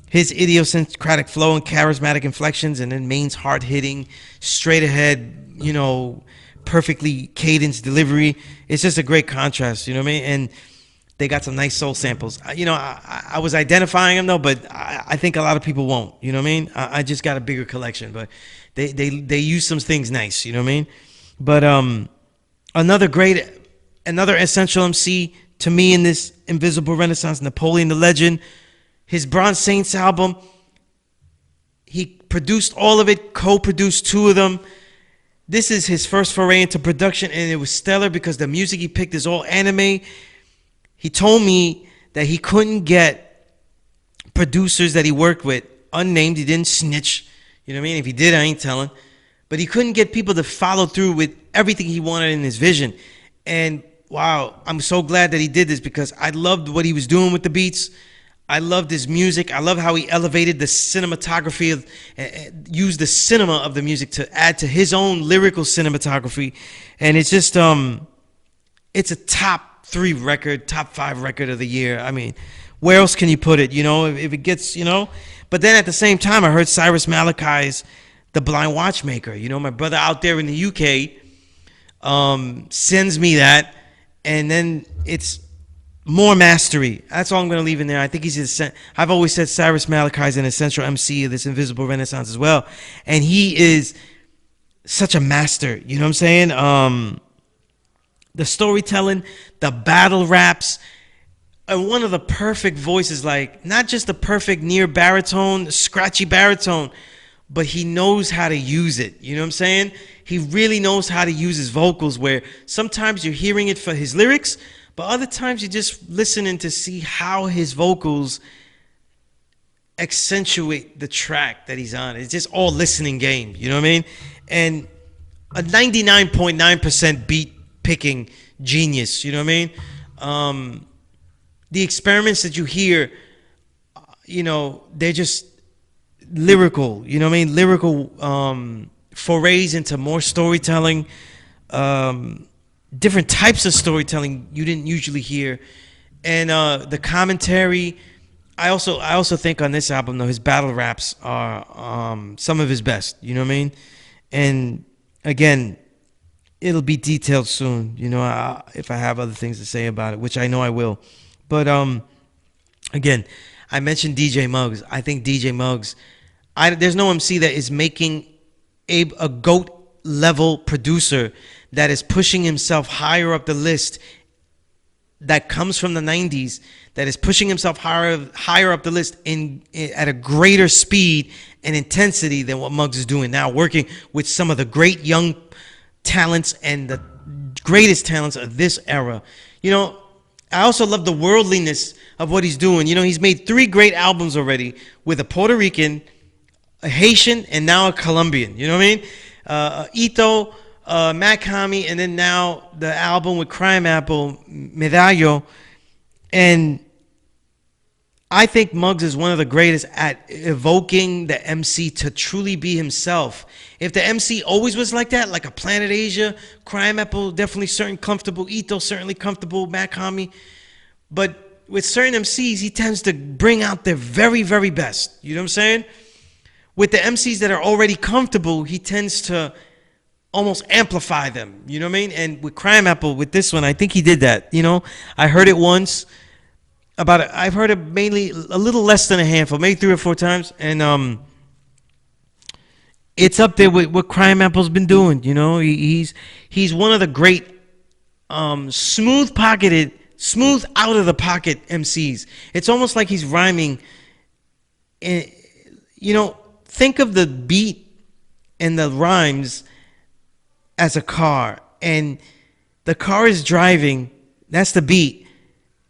His idiosyncratic flow and charismatic inflections, and then Maine's hard-hitting, straight-ahead, you know, perfectly cadenced delivery. It's just a great contrast, you know what I mean? And they got some nice soul samples. I was identifying them though, but I think a lot of people won't. You know what I mean? I just got a bigger collection, but they use some things nice. You know what I mean? But another essential MC to me in this Invisible Renaissance, Napoleon the Legend, his Bronze Saints album. He produced all of it, co-produced 2 of them. This is his first foray into production, and it was stellar because the music he picked is all anime. He told me that he couldn't get producers that he worked with, unnamed. He didn't snitch. You know what I mean? If he did, I ain't telling. But he couldn't get people to follow through with everything he wanted in his vision. And wow, I'm so glad that he did this because I loved what he was doing with the beats. I loved his music. I love how he elevated the cinematography of, used the cinema of the music to add to his own lyrical cinematography. And it's just, it's a top 3 record, top 5 record of the year. I mean, where else can you put it? You know, if it gets, you know. But then at the same time, I heard Cyrus Malachi's The Blind Watchmaker. You know, my brother out there in the UK sends me that, and then it's more mastery. That's all I'm going to leave in there. I think I've always said Cyrus Malachi's an essential MC of this Invisible Renaissance as well, and he is such a master. You know what I'm saying? The storytelling, the battle raps, and one of the perfect voices, like not just the perfect near baritone, scratchy baritone, but he knows how to use it. You know what I'm saying? He really knows how to use his vocals, where sometimes you're hearing it for his lyrics, but other times you're just listening to see how his vocals accentuate the track that he's on. It's just all listening game. You know what I mean? And a 99.9% beat picking genius. You know what I mean? The experiments that you hear, you know, they're just lyrical. You know what I mean? Lyrical forays into more storytelling, different types of storytelling you didn't usually hear, and the commentary. I also think on this album though, his battle raps are some of his best. You know what I mean? And again, it'll be detailed soon. You know, if I have other things to say about it, which I know I will. But again, I mentioned DJ Muggs. I think DJ Muggs. There's no MC that is making a GOAT level producer that is pushing himself higher up the list, that comes from the 90s, that is pushing himself higher up the list at a greater speed and intensity than what Muggs is doing now, working with some of the great young talents and the greatest talents of this era. You know, I also love the worldliness of what he's doing. You know, he's made 3 great albums already with a Puerto Rican, a Haitian, and now a Colombian. You know what I mean? Ito, Matt Kami, and then now the album with Crime Apple, Medallo. And I think Muggs is one of the greatest at evoking the MC to truly be himself. If the MC always was like that, like a Planet Asia, Crime Apple, definitely certain comfortable, Ito certainly comfortable, Matt Kami. But with certain MCs, he tends to bring out their very, very best. You know what I'm saying? With the MCs that are already comfortable, he tends to almost amplify them. You know what I mean? And with Crime Apple, with this one, I think he did that. You know, I heard it once. I've heard it mainly a little less than a handful, maybe 3 or 4 times, and it's up there with what Crime Apple's been doing. You know, he's one of the great smooth out of the pocket MCs. It's almost like he's rhyming. And, you know, think of the beat and the rhymes as a car, and the car is driving. That's the beat,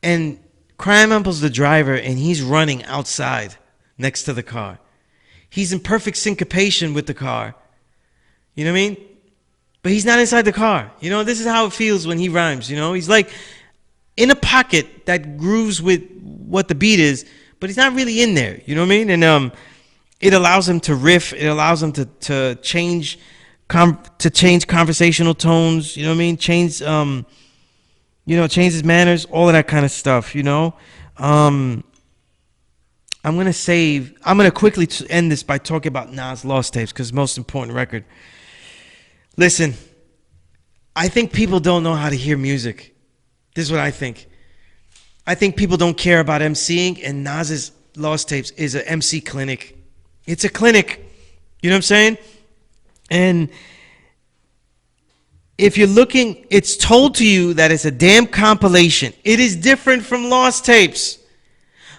and Crime Apple's the driver, and he's running outside next to the car. He's in perfect syncopation with the car. You know what I mean? But he's not inside the car. You know, this is how it feels when he rhymes. You know, he's like in a pocket that grooves with what the beat is, but he's not really in there. You know what I mean? And it allows him to riff. It allows him to change conversational tones. You know what I mean? Change his manners, all of that kind of stuff, you know. I'm going to quickly end this by talking about Nas Lost Tapes, because most important record. Listen, I think people don't know how to hear music. This is what I think. I think people don't care about MCing, and Nas's Lost Tapes is a MC clinic. It's a clinic. You know what I'm saying? And if you're looking, it's told to you that it's a damn compilation. It is different from Lost Tapes.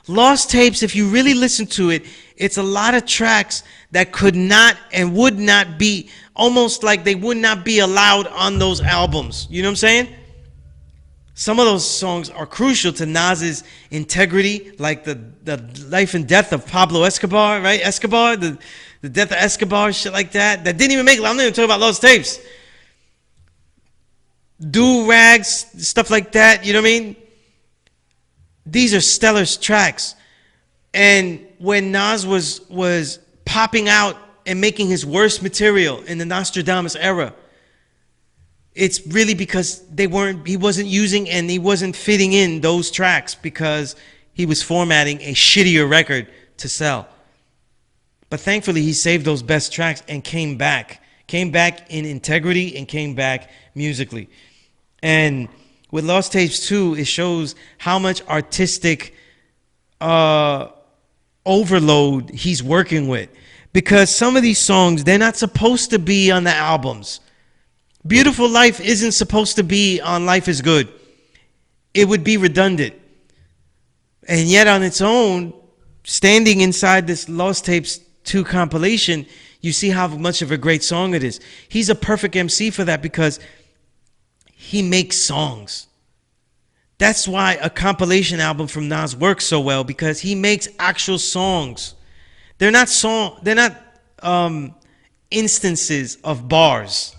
Lost Tapes, if you really listen to it, it's a lot of tracks that could not and would not be, almost like they would not be allowed on those albums. You know what I'm saying? Some of those songs are crucial to Nas's integrity, like the life and death of Pablo Escobar, right? Escobar, the death of Escobar, shit like that. That didn't even make it. I'm not even talking about Lost Tapes. Do-rags, stuff like that, you know what I mean? These are stellar tracks. And when Nas was popping out and making his worst material in the Nostradamus era, it's really because he wasn't using and he wasn't fitting in those tracks because he was formatting a shittier record to sell. But thankfully he saved those best tracks and came back in integrity and came back musically. And with Lost Tapes 2, it shows how much artistic overload he's working with. Because some of these songs, they're not supposed to be on the albums. Beautiful Life isn't supposed to be on Life is Good. It would be redundant. And yet on its own, standing inside this Lost Tapes 2 compilation, you see how much of a great song it is. He's a perfect MC for that because he makes songs. That's why a compilation album from Nas works so well, because he makes actual songs. They're not instances of bars,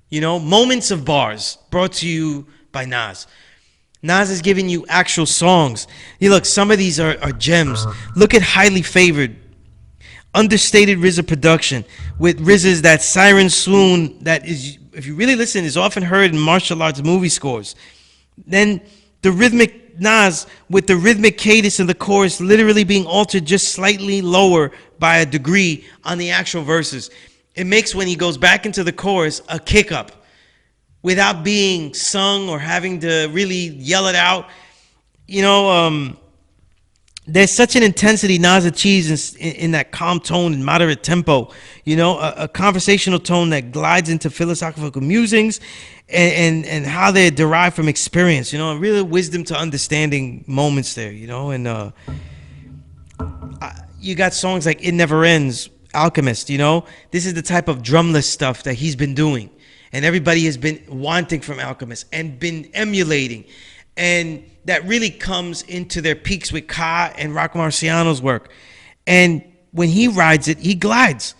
you know, moments of bars brought to you by Nas. Nas is giving you actual songs. You look, some of these are gems. Look at Highly Favored, understated RZA production with RZA's that siren swoon that is, if you really listen, is often heard in martial arts movie scores. Then the rhythmic Nas with the rhythmic cadence of the chorus literally being altered just slightly lower by a degree on the actual verses. It makes, when he goes back into the chorus, a kick up without being sung or having to really yell it out. You know, there's such an intensity Nas achieves in that calm tone and moderate tempo, you know, a conversational tone that glides into philosophical musings and how they're derived from experience, you know, really wisdom to understanding moments there, you know. And you got songs like It Never Ends, Alchemist, you know. This is the type of drumless stuff that he's been doing and everybody has been wanting from Alchemist and been emulating. And that really comes into their peaks with Ka and Rock Marciano's work. And when he rides it, he glides.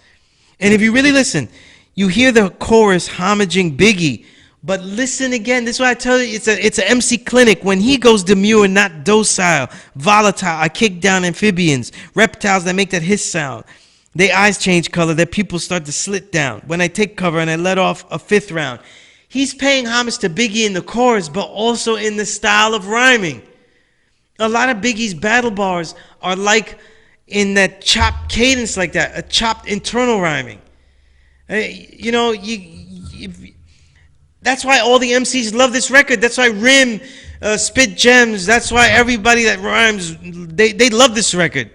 And if you really listen, you hear the chorus homaging Biggie. But listen again. This is why I tell you, it's an MC clinic. When he goes demure, not docile, volatile, I kick down amphibians, reptiles that make that hiss sound. Their eyes change color, their pupils start to slit down. When I take cover and I let off a fifth round. He's paying homage to Biggie in the chorus, but also in the style of rhyming. A lot of Biggie's battle bars are like in that chopped cadence like that, a chopped internal rhyming. You know, that's why all the MCs love this record. That's why Rim, Spit Gems, that's why everybody that rhymes, they love this record.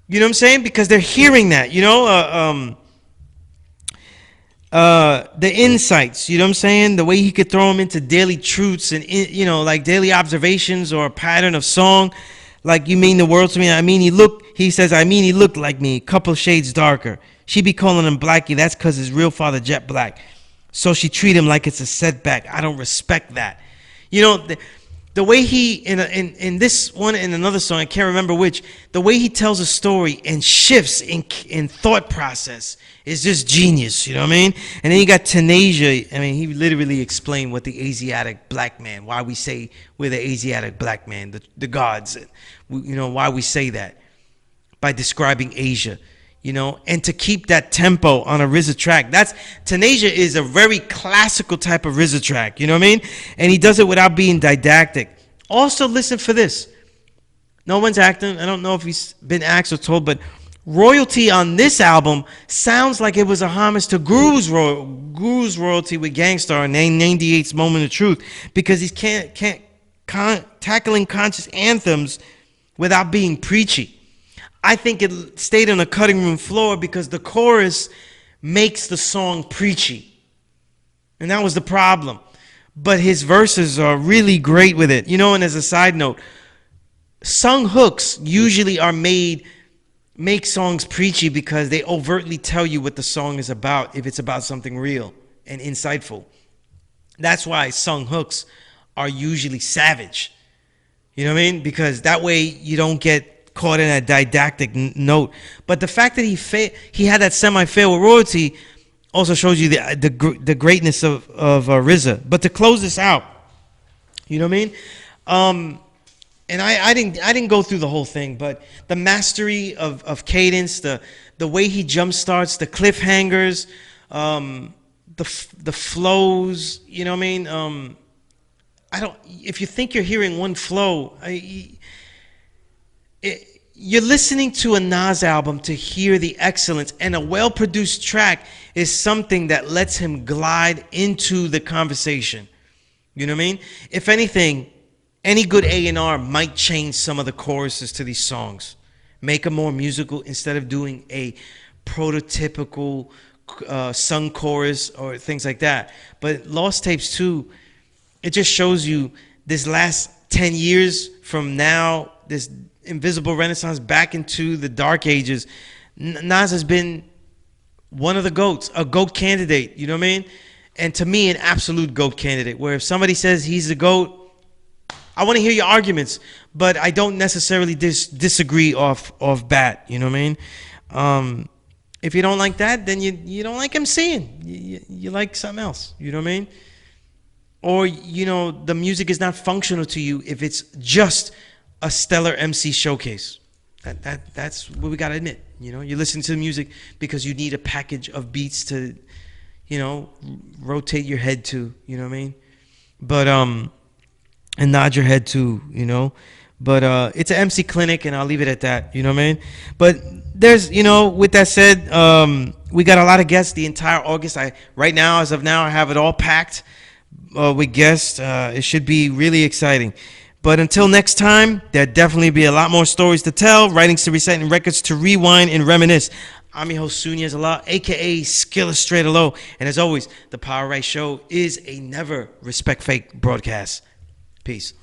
You know what I'm saying? Because they're hearing that, you know, the insights, you know what I'm saying? The way he could throw them into daily truths and, you know, like daily observations or a pattern of song. Like, you mean the world to me. He says, I mean, he looked like me, couple shades darker. She be calling him Blackie. That's because his real father jet black. So she treat him like it's a setback. I don't respect that. You know, the way he, in this one and another song, I can't remember which, the way he tells a story and shifts in thought process is just genius, you know what I mean? And then you got Tenasia. I mean, he literally explained what the Asiatic black man, why we say we're the Asiatic black man, the gods, you know, why we say that by describing Asia, you know, and to keep that tempo on a RZA track. Tenasia is a very classical type of RZA track, you know what I mean? And he does it without being didactic. Also, listen for this. No one's acting. I don't know if he's been asked or told, but royalty on this album sounds like it was a homage to Guru's royalty with Gangstar and 98's Moment of Truth, because he can't tackling conscious anthems without being preachy. I think it stayed on the cutting room floor because the chorus makes the song preachy. And that was the problem. But his verses are really great with it. You know, and as a side note, sung hooks usually make songs preachy because they overtly tell you what the song is about if it's about something real and insightful. That's why sung hooks are usually savage. You know what I mean? Because that way you don't get caught in a didactic note. But the fact that he had that semi-fail with royalty also shows you the greatness of RZA. But to close this out, you know what I mean? And I didn't go through the whole thing, but the mastery of cadence, the way he jump starts, the cliffhangers, the flows, you know what I mean? If you think you're hearing one flow, you're listening to a Nas album to hear the excellence, and a well-produced track is something that lets him glide into the conversation. You know what I mean? If anything, any good A&R might change some of the choruses to these songs, make them more musical instead of doing a prototypical sung chorus or things like that. But Lost Tapes 2, it just shows you this last 10 years from now, this invisible renaissance back into the dark ages. Nas has been one of the GOATs, a GOAT candidate, you know what I mean? And to me, an absolute GOAT candidate, where if somebody says he's a GOAT, I want to hear your arguments, but I don't necessarily disagree off bat, you know what I mean? If you don't like that, then you don't like MCing. You like something else, you know what I mean? Or, you know, the music is not functional to you if it's just a stellar MC showcase. That's what we got to admit. You know, you listen to the music because you need a package of beats to, you know, rotate your head to, you know what I mean? But, and nod your head to, you know? But it's an MC clinic, and I'll leave it at that, you know what I mean? But there's, you know, with that said, we got a lot of guests the entire August. Right now, as of now, I have it all packed with guests. It should be really exciting. But until next time, there'll definitely be a lot more stories to tell, writings to recite, and records to rewind and reminisce. I'm your host, Sunyaz Allah, a.k.a. S.STREET. And as always, the Power Right Show is a never respect fake broadcast. Peace.